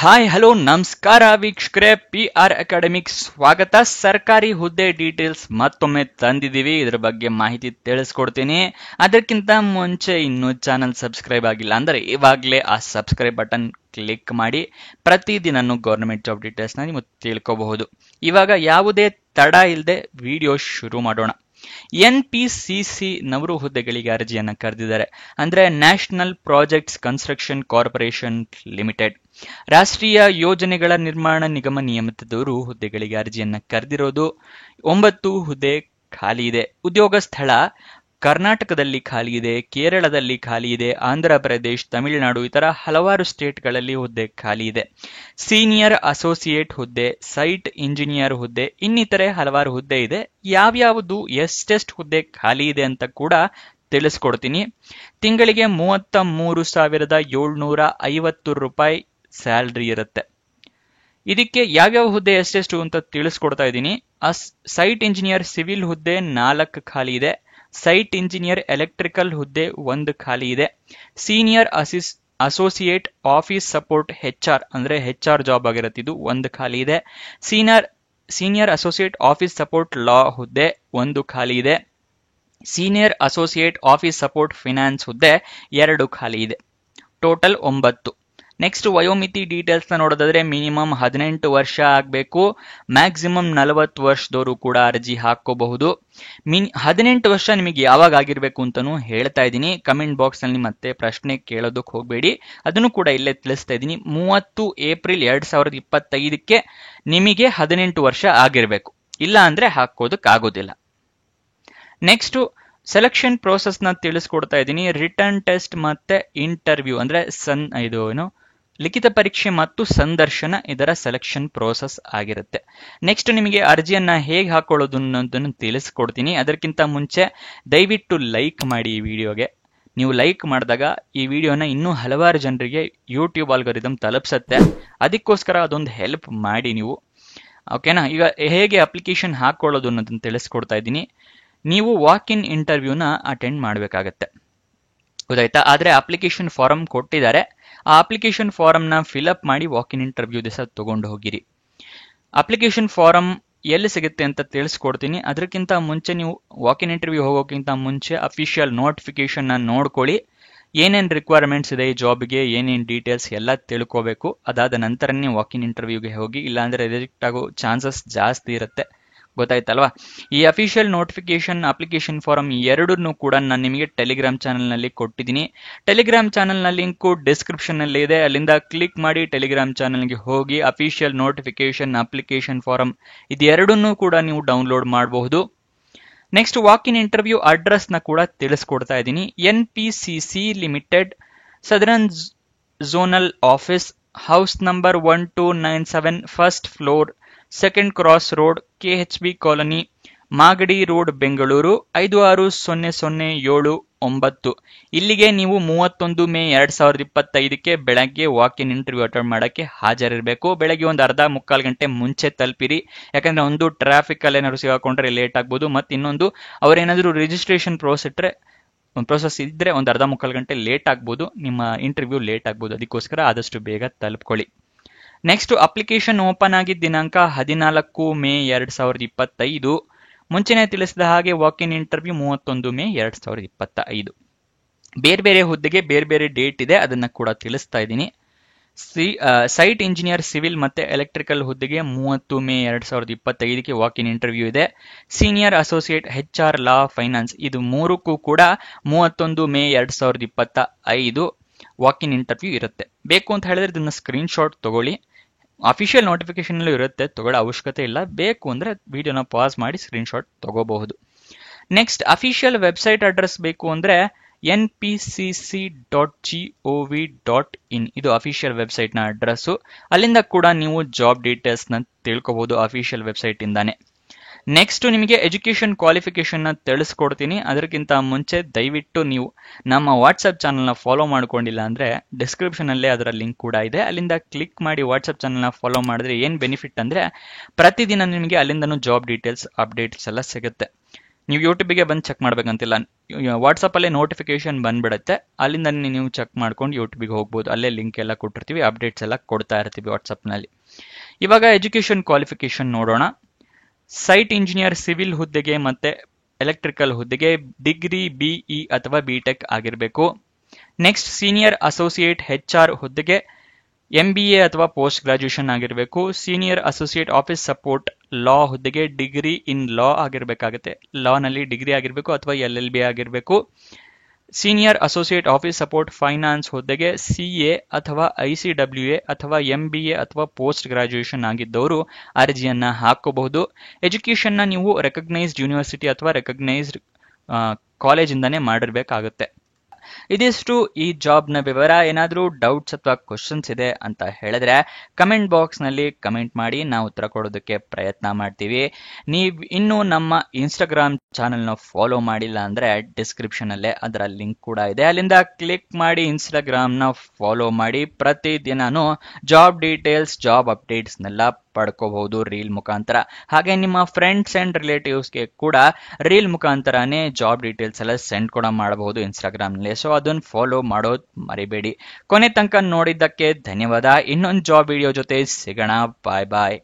Hi hello ನಮಸ್ಕಾರ ವೀಕ್ಷಕರೇ, PR academic ಸ್ವಾಗತ. ಸರ್ಕಾರಿ ಹುದ್ದೆ ಡೀಟೇಲ್ಸ್ ಮತ್ತೊಮ್ಮೆ ತಂದಿದ್ದೀವಿ. ಇದ್ರ ಬಗ್ಗೆ ಮಾಹಿತಿ ತಿಳಿಸ್ಕೊಡ್ತೀನಿ. ಅದಕ್ಕಿಂತ ಮುಂಚೆ ಇನ್ನೂ ಚಾನಲ್ ಸಬ್ಸ್ಕ್ರೈಬ್ ಆಗಿಲ್ಲ ಅಂದ್ರೆ ಇವಾಗಲೇ ಆ ಸಬ್ಸ್ಕ್ರೈಬ್ ಬಟನ್ ಕ್ಲಿಕ್ ಮಾಡಿ ಪ್ರತಿದಿನನೂ ಗೌರ್ಮೆಂಟ್ ಜಾಬ್ ಡೀಟೇಲ್ಸ್ನ ನೀವು ತಿಳ್ಕೋಬಹುದು. ಇವಾಗ ಯಾವುದೇ ತಡ ಇಲ್ಲದೆ ವಿಡಿಯೋ ಶುರು ಮಾಡೋಣ. NPCC ನವರು ಹುದ್ದೆಗಳಿಗೆ ಅರ್ಜಿಯನ್ನು ಕರೆದಿದ್ದಾರೆ. ಅಂದ್ರೆ national projects construction corporation limited, ರಾಷ್ಟ್ರೀಯ ಯೋಜನೆಗಳ ನಿರ್ಮಾಣ ನಿಗಮ ನಿಯಮಿತದವರು ಹುದ್ದೆಗಳಿಗೆ ಅರ್ಜಿಯನ್ನ ಕರೆದಿರೋದು. 9 ಹುದ್ದೆ ಖಾಲಿ ಇದೆ. ಉದ್ಯೋಗ ಸ್ಥಳ ಕರ್ನಾಟಕದಲ್ಲಿ ಖಾಲಿ ಇದೆ, ಕೇರಳದಲ್ಲಿ ಖಾಲಿ ಇದೆ, ಆಂಧ್ರ ಪ್ರದೇಶ್, ತಮಿಳುನಾಡು ಇತರ ಹಲವಾರು ಸ್ಟೇಟ್ಗಳಲ್ಲಿ ಹುದ್ದೆ ಖಾಲಿ ಇದೆ. ಸೀನಿಯರ್ ಅಸೋಸಿಯೇಟ್ ಹುದ್ದೆ, ಸೈಟ್ ಇಂಜಿನಿಯರ್ ಹುದ್ದೆ, ಇನ್ನಿತರೆ ಹಲವಾರು ಹುದ್ದೆ ಇದೆ. ಯಾವ್ಯಾವುದು ಎಷ್ಟೆಷ್ಟು ಹುದ್ದೆ ಖಾಲಿ ಇದೆ ಅಂತ ಕೂಡ ತಿಳಿಸ್ಕೊಡ್ತೀನಿ. ತಿಂಗಳಿಗೆ 33,750 ರೂಪಾಯಿ ಸ್ಯಾಲ್ರಿ ಇರುತ್ತೆ. ಇದಕ್ಕೆ ಯಾವ್ಯಾವ ಹುದ್ದೆ ಎಷ್ಟೆಷ್ಟು ಅಂತ ತಿಳಿಸ್ಕೊಡ್ತಾ ಇದ್ದೀನಿ. ಸೈಟ್ ಇಂಜಿನಿಯರ್ ಸಿವಿಲ್ ಹುದ್ದೆ 4 ಖಾಲಿ ಇದೆ. ಸೈಟ್ ಇಂಜಿನಿಯರ್ ಎಲೆಕ್ಟ್ರಿಕಲ್ ಹುದ್ದೆ 1 ಖಾಲಿ ಇದೆ. Senior associate office support HR ಅಂದ್ರೆ HR ಜಾಬ್ ಆಗಿರುತ್ತೆ, ಇದು 1 ಖಾಲಿ ಇದೆ. ಸೀನಿಯರ್ ಅಸೋಸಿಯೇಟ್ ಆಫೀಸ್ ಸಪೋರ್ಟ್ ಲಾ ಹುದ್ದೆ 1 ಖಾಲಿ ಇದೆ. Senior associate office support finance ಹುದ್ದೆ 2 ಖಾಲಿ ಇದೆ. ಟೋಟಲ್ 9. ನೆಕ್ಸ್ಟ್ ವಯೋಮಿತಿ ಡೀಟೇಲ್ಸ್ ನ ನೋಡೋದಾದ್ರೆ ಮಿನಿಮಮ್ 18 ವರ್ಷ ಆಗಬೇಕು. ಮ್ಯಾಕ್ಸಿಮಮ್ 40 ವರ್ಷದವರು ಕೂಡ ಅರ್ಜಿ ಹಾಕೋಬಹುದು. 18 ವರ್ಷ ನಿಮಗೆ ಯಾವಾಗ ಆಗಿರ್ಬೇಕು ಅಂತಾನು ಹೇಳ್ತಾ ಇದ್ದೀನಿ. ಕಮೆಂಟ್ ಬಾಕ್ಸ್ ನಲ್ಲಿ ಮತ್ತೆ ಪ್ರಶ್ನೆ ಕೇಳೋದಕ್ಕೆ ಹೋಗಬೇಡಿ, ಅದನ್ನು ಕೂಡ ಇಲ್ಲೇ ತಿಳಿಸ್ತಾ ಇದ್ದೀನಿ. 30 ಏಪ್ರಿಲ್ 2025ಕ್ಕೆ ನಿಮಗೆ 18 ವರ್ಷ ಆಗಿರ್ಬೇಕು, ಇಲ್ಲ ಅಂದ್ರೆ ಹಾಕೋದಕ್ಕಾಗೋದಿಲ್ಲ. ನೆಕ್ಸ್ಟ್ ಸೆಲೆಕ್ಷನ್ ಪ್ರೋಸೆಸ್ ನ ತಿಳಿಸ್ಕೊಡ್ತಾ ಇದ್ದೀನಿ. ರಿಟರ್ನ್ ಟೆಸ್ಟ್ ಮತ್ತೆ ಇಂಟರ್ವ್ಯೂ ಅಂದ್ರೆ ಲಿಖಿತ ಪರೀಕ್ಷೆ ಮತ್ತು ಸಂದರ್ಶನ ಇದರ ಸೆಲೆಕ್ಷನ್ ಪ್ರೋಸೆಸ್ ಆಗಿರುತ್ತೆ. ನೆಕ್ಸ್ಟ್ ನಿಮಗೆ ಅರ್ಜಿಯನ್ನ ಹೇಗೆ ಹಾಕೊಳ್ಳೋದು ಅನ್ನೋದನ್ನು ತಿಳಿಸ್ಕೊಡ್ತೀನಿ. ಅದಕ್ಕಿಂತ ಮುಂಚೆ ದಯವಿಟ್ಟು ಲೈಕ್ ಮಾಡಿ ಈ ವಿಡಿಯೋಗೆ. ನೀವು ಲೈಕ್ ಮಾಡಿದಾಗ ಈ ವಿಡಿಯೋನ ಇನ್ನೂ ಹಲವಾರು ಜನರಿಗೆ ಯೂಟ್ಯೂಬ್ ಆಲ್ಗೋರಿದಮ್ ತಲುಪಿಸುತ್ತೆ. ಅದಕ್ಕೋಸ್ಕರ ಅದೊಂದು ಹೆಲ್ಪ್ ಮಾಡಿ ನೀವು, ಓಕೆನಾ? ಈಗ ಹೇಗೆ ಅಪ್ಲಿಕೇಶನ್ ಹಾಕೊಳ್ಳೋದು ಅನ್ನೋದನ್ನು ತಿಳಿಸ್ಕೊಡ್ತಾ ಇದ್ದೀನಿ. ನೀವು ವಾಕ್ ಇನ್ ಇಂಟರ್ವ್ಯೂನ ಅಟೆಂಡ್ ಮಾಡಬೇಕಾಗತ್ತೆ, ಗೊತ್ತಾಯ್ತಾ? ಆದ್ರೆ ಅಪ್ಲಿಕೇಶನ್ ಫಾರಂ ಕೊಟ್ಟಿದ್ದಾರೆ, ಆ ಅಪ್ಲಿಕೇಶನ್ ಫಾರಂ ನ ಫಿಲ್ಅಪ್ ಮಾಡಿ ವಾಕ್ ಇನ್ ಇಂಟರ್ವ್ಯೂ ದಿವಸ ತಗೊಂಡು ಹೋಗಿರಿ. ಅಪ್ಲಿಕೇಶನ್ ಫಾರಂ ಎಲ್ಲಿ ಸಿಗುತ್ತೆ ಅಂತ ತಿಳಿಸ್ಕೊಡ್ತೀನಿ. ಅದಕ್ಕಿಂತ ಮುಂಚೆ ನೀವು ವಾಕ್ ಇನ್ ಇಂಟರ್ವ್ಯೂ ಹೋಗೋಕ್ಕಿಂತ ಮುಂಚೆ ಅಫಿಷಿಯಲ್ ನೋಟಿಫಿಕೇಶನ್ ನ ನೋಡ್ಕೊಳ್ಳಿ. ಏನೇನ್ ರಿಕ್ವೈರ್ಮೆಂಟ್ಸ್ ಇದೆ ಈ ಜಾಬ್ಗೆ, ಏನೇನ್ ಡೀಟೇಲ್ಸ್ ಎಲ್ಲ ತಿಳ್ಕೋಬೇಕು. ಅದಾದ ನಂತರನೇ ವಾಕ್ ಇನ್ ಇಂಟರ್ವ್ಯೂಗೆ ಹೋಗಿ, ಇಲ್ಲಾಂದ್ರೆ ರಿಜೆಕ್ಟ್ ಆಗೋ ಚಾನ್ಸಸ್ ಜಾಸ್ತಿ ಇರುತ್ತೆ, ಗೊತ್ತಾಯ್ತಲ್ವಾ? ಈ ಅಫಿಷಿಯಲ್ ನೋಟಿಫಿಕೇಶನ್, ಅಪ್ಲಿಕೇಶನ್ ಫಾರಂ ಎರಡನ್ನೂ ಕೂಡ ನಾನು ನಿಮಗೆ ಟೆಲಿಗ್ರಾಮ್ ಚಾನಲ್ ನಲ್ಲಿ ಕೊಟ್ಟಿದ್ದೀನಿ. ಟೆಲಿಗ್ರಾಮ್ ಚಾನಲ್ ನ ಲಿಂಕು ಡಿಸ್ಕ್ರಿಪ್ಷನ್ ನಲ್ಲಿ ಇದೆ, ಅಲ್ಲಿಂದ ಕ್ಲಿಕ್ ಮಾಡಿ ಟೆಲಿಗ್ರಾಮ್ ಚಾನಲ್ಗೆ ಹೋಗಿ ಅಫಿಷಿಯಲ್ ನೋಟಿಫಿಕೇಶನ್, ಅಪ್ಲಿಕೇಶನ್ ಫಾರಂ ಇದೆರಡನ್ನೂ ಕೂಡ ನೀವು ಡೌನ್ಲೋಡ್ ಮಾಡಬಹುದು. Next walk in interview address ನ ಕೂಡ ತಿಳಿಸ್ಕೊಡ್ತಾ ಇದ್ದೀನಿ. NPCC limited, southern zonal office, house number 1297, first floor, second cross road, KHB colony, Magadi road, Bengaluru 560079. ಇಲ್ಲಿಗೆ ನೀವು 31 ಮೇ 2025ಕ್ಕೆ ಬೆಳಗ್ಗೆ ವಾಕ್ ಇನ್ ಇಂಟರ್ವ್ಯೂ ಅಟೆಂಡ್ ಮಾಡಕ್ಕೆ ಹಾಜರಿರಬೇಕು. ಬೆಳಗ್ಗೆ ಒಂದು ಅರ್ಧ-ಮುಕ್ಕಾಲು ಗಂಟೆ ಮುಂಚೆ ತಲುಪಿರಿ. ಯಾಕಂದ್ರೆ ಒಂದು ಟ್ರಾಫಿಕ್ ಅಲ್ಲಿ ಏನಾದ್ರು ಸಿಗಾಕೊಂಡ್ರೆ ಲೇಟ್ ಆಗ್ಬೋದು, ಮತ್ತೆ ಇನ್ನೊಂದು ಅವ್ರೇನಾದ್ರು ರಿಜಿಸ್ಟ್ರೇಷನ್ ಪ್ರೋಸೆಸ್ ಇದ್ರೆ ಒಂದು ಅರ್ಧ-ಮುಕ್ಕಾಲು ಗಂಟೆ ಲೇಟ್ ಆಗ್ಬೋದು, ನಿಮ್ಮ ಇಂಟರ್ವ್ಯೂ ಲೇಟ್ ಆಗ್ಬೋದು. ಅದಕ್ಕೋಸ್ಕರ ಆದಷ್ಟು ಬೇಗ ತಲುಪ್ಕೊಳ್ಳಿ. ನೆಕ್ಸ್ಟ್ ಅಪ್ಲಿಕೇಶನ್ ಓಪನ್ ಆಗಿದ್ದ ದಿನಾಂಕ 14 ಮೇ 2025. ಮುಂಚೆನೆ ತಿಳಿಸಿದ ಹಾಗೆ ವಾಕ್ ಇನ್ ಇಂಟರ್ವ್ಯೂ 31 ಮೇ 2025. ಬೇರೆ ಬೇರೆ ಹುದ್ದೆಗೆ ಬೇರೆ ಬೇರೆ ಡೇಟ್ ಇದೆ, ಅದನ್ನ ಕೂಡ ತಿಳಿಸ್ತಾ ಇದ್ದೀನಿ. ಸೈಟ್ ಇಂಜಿನಿಯರ್ ಸಿವಿಲ್ ಮತ್ತೆ ಎಲೆಕ್ಟ್ರಿಕಲ್ ಹುದ್ದೆಗೆ 30 ಮೇ 2025ಕ್ಕೆ ವಾಕ್ ಇನ್ ಇಂಟರ್ವ್ಯೂ ಇದೆ. ಸೀನಿಯರ್ ಅಸೋಸಿಯೇಟ್ HR ಲಾ ಫೈನಾನ್ಸ್ ಇದು 3ಕ್ಕೂ ಕೂಡ 31 ಮೇ 2025 ವಾಕ್ ಇನ್ ಇಂಟರ್ವ್ಯೂ ಇರುತ್ತೆ. ಬೇಕು ಅಂತ ಹೇಳಿದ್ರೆ ಇದನ್ನ ಸ್ಕ್ರೀನ್ ಶಾಟ್ ತಗೊಳ್ಳಿ. ಅಫಿಷಿಯಲ್ ನೋಟಿಫಿಕೇಶನ್ ಇರುತ್ತೆ, ತಗೊಳ್ಳೋ ಅವಶ್ಯಕತೆ ಇಲ್ಲ. ಬೇಕು ಅಂದ್ರೆ ವಿಡಿಯೋನ ಪಾಸ್ ಮಾಡಿ ಸ್ಕ್ರೀನ್ ಶಾಟ್ ತಗೋಬಹುದು. ನೆಕ್ಸ್ಟ್ ಅಫಿಷಿಯಲ್ ವೆಬ್ಸೈಟ್ ಅಡ್ರೆಸ್ ಬೇಕು ಅಂದ್ರೆ npcc.gov.in ಇದು ಅಫಿಷಿಯಲ್ ವೆಬ್ಸೈಟ್ ನ ಅಡ್ರೆಸ್. ಅಲ್ಲಿಂದ ಕೂಡ ನೀವು ಜಾಬ್ ಡೀಟೇಲ್ಸ್ ನ ತಿಳ್ಕೋಬಹುದು ಅಫಿಷಿಯಲ್ ವೆಬ್ಸೈಟ್ ಇಂದಾನೆ. ನೆಕ್ಸ್ಟ್ ನಿಮಗೆ ಎಜುಕೇಶನ್ ಕ್ವಾಲಿಫಿಕೇಶನ್ ನ ತಿಳಿಸ್ಕೊಡ್ತೀನಿ. ಅದಕ್ಕಿಂತ ಮುಂಚೆ ದಯವಿಟ್ಟು ನೀವು ನಮ್ಮ ವಾಟ್ಸ್ಆಪ್ ಚಾನಲ್ ನ ಫಾಲೋ ಮಾಡ್ಕೊಂಡಿಲ್ಲ ಅಂದ್ರೆ ಡಿಸ್ಕ್ರಿಪ್ಷನ್ ಅಲ್ಲೇ ಅದರ ಲಿಂಕ್ ಕೂಡ ಇದೆ, ಅಲ್ಲಿಂದ ಕ್ಲಿಕ್ ಮಾಡಿ ವಾಟ್ಸ್ಆಪ್ ಚಾನಲ್ ನ ಫಾಲೋ ಮಾಡಿದ್ರೆ ಏನ್ ಬೆನಿಫಿಟ್ ಅಂದ್ರೆ ಪ್ರತಿದಿನ ನಿಮಗೆ ಅಲ್ಲಿಂದನೂ ಜಾಬ್ ಡೀಟೇಲ್ಸ್ ಅಪ್ಡೇಟ್ಸ್ ಎಲ್ಲ ಸಿಗುತ್ತೆ. ನೀವು ಯೂಟ್ಯೂಬಿಗೆ ಬಂದು ಚೆಕ್ ಮಾಡ್ಬೇಕಂತಿಲ್ಲ, ವಾಟ್ಸಪ್ ಅಲ್ಲೇ ನೋಟಿಫಿಕೇಶನ್ ಬಂದ್ಬಿಡುತ್ತೆ, ಅಲ್ಲಿಂದ ನೀವು ಚೆಕ್ ಮಾಡ್ಕೊಂಡು ಯೂಟ್ಯೂಬಿಗೆ ಹೋಗ್ಬೋದು. ಅಲ್ಲೇ ಲಿಂಕ್ ಎಲ್ಲ ಕೊಟ್ಟಿರ್ತೀವಿ, ಅಪ್ಡೇಟ್ಸ್ ಎಲ್ಲ ಕೊಡ್ತಾ ಇರ್ತೀವಿ ವಾಟ್ಸಪ್ನಲ್ಲಿ. ಇವಾಗ ಎಜುಕೇಶನ್ ಕ್ವಾಲಿಫಿಕೇಶನ್ ನೋಡೋಣ. ಸೈಟ್ ಇಂಜಿನಿಯರ್ ಸಿವಿಲ್ ಹುದ್ದೆಗೆ ಮತ್ತೆ ಎಲೆಕ್ಟ್ರಿಕಲ್ ಹುದ್ದೆಗೆ ಡಿಗ್ರಿ ಬಿಇ ಅಥವಾ ಬಿಟೆಕ್ ಆಗಿರಬೇಕು. ನೆಕ್ಸ್ಟ್ ಸೀನಿಯರ್ ಅಸೋಸಿಯೇಟ್ HR ಹುದ್ದೆಗೆ MBA ಅಥವಾ ಪೋಸ್ಟ್ ಗ್ರಾಜುಯೇಷನ್ ಆಗಿರಬೇಕು. ಸೀನಿಯರ್ ಅಸೋಸಿಯೇಟ್ ಆಫೀಸ್ ಸಪೋರ್ಟ್ ಲಾ ಹುದ್ದೆಗೆ ಡಿಗ್ರಿ ಇನ್ ಲಾ ಆಗಿರ್ಬೇಕಾಗುತ್ತೆ, ಲಾ ನಲ್ಲಿ ಡಿಗ್ರಿ ಆಗಿರಬೇಕು ಅಥವಾ LLB ಆಗಿರಬೇಕು. Senior associate office support finance ಹುದ್ದೆಗೆ CA ಅಥವಾ ICWA ಅಥವಾ MBA ಅಥವಾ ಪೋಸ್ಟ್ ಗ್ರಾಜುಯೇಷನ್ ಆಗಿದ್ದವರು ಅರ್ಜಿಯನ್ನ ಹಾಕಬಹುದು. ಎಜುಕೇಶನ್ ನ ನೀವು ರೆಕಗ್ನೈಸ್ಡ್ ಯೂನಿವರ್ಸಿಟಿ ಅಥವಾ ರೆಕಗ್ನೈಸ್ಡ್ ಕಾಲೇಜಿಂದಾನೇ ಮಾಡಿರ್ಬೇಕಾಗುತ್ತೆ. ಇದಿಷ್ಟು ಈ ಜಾಬ್ ನ ವಿವರ. ಏನಾದ್ರೂ ಡೌಟ್ಸ್ ಅಥವಾ ಕ್ವಶನ್ಸ್ ಇದೆ ಅಂತ ಹೇಳಿದ್ರೆ ಕಮೆಂಟ್ ಬಾಕ್ಸ್ ನಲ್ಲಿ ಕಮೆಂಟ್ ಮಾಡಿ, ನಾವು ಉತ್ತರ ಕೊಡೋದಕ್ಕೆ ಪ್ರಯತ್ನ ಮಾಡ್ತೀವಿ. ನೀವು ಇನ್ನೂ ನಮ್ಮ ಇನ್ಸ್ಟಾಗ್ರಾಮ್ ಚಾನೆಲ್ ನ ಫಾಲೋ ಮಾಡಿಲ್ಲ ಅಂದ್ರೆ ಡಿಸ್ಕ್ರಿಪ್ಷನ್ ಅಲ್ಲೇ ಅದರ ಲಿಂಕ್ ಕೂಡ ಇದೆ, ಅಲ್ಲಿಂದ ಕ್ಲಿಕ್ ಮಾಡಿ ಇನ್ಸ್ಟಾಗ್ರಾಮ್ ನ ಫಾಲೋ ಮಾಡಿ. ಪ್ರತಿದಿನಾನು ಜಾಬ್ ಡೀಟೇಲ್ಸ್, ಜಾಬ್ ಅಪ್ಡೇಟ್ಸ್ ನೆಲ್ಲ ಪಡ್ಕೋಬಹುದು ರೀಲ್ ಮುಖಾಂತರ. ಹಾಗೆ ನಿಮ್ಮ ಫ್ರೆಂಡ್ಸ್ ಅಂಡ್ ರಿಲೇಟಿವ್ಸ್ಗೆ ಕೂಡ ರೀಲ್ ಮುಖಾಂತರನೇ ಜಾಬ್ ಡೀಟೇಲ್ಸ್ ಎಲ್ಲ ಸೆಂಡ್ ಕೂಡ ಮಾಡಬಹುದು ಇನ್ಸ್ಟಾಗ್ರಾಮ್ ನಲ್ಲಿ. ಸೊ ಅದನ್ನ ಫಾಲೋ ಮಾಡೋದು ಮರಿಬೇಡಿ. ಕೊನೆ ತನಕ ನೋಡಿದ್ದಕ್ಕೆ ಧನ್ಯವಾದ. ಇನ್ನೊಂದು ಜಾಬ್ ವಿಡಿಯೋ ಜೊತೆ ಸಿಗೋಣ. ಬಾಯ್ ಬಾಯ್.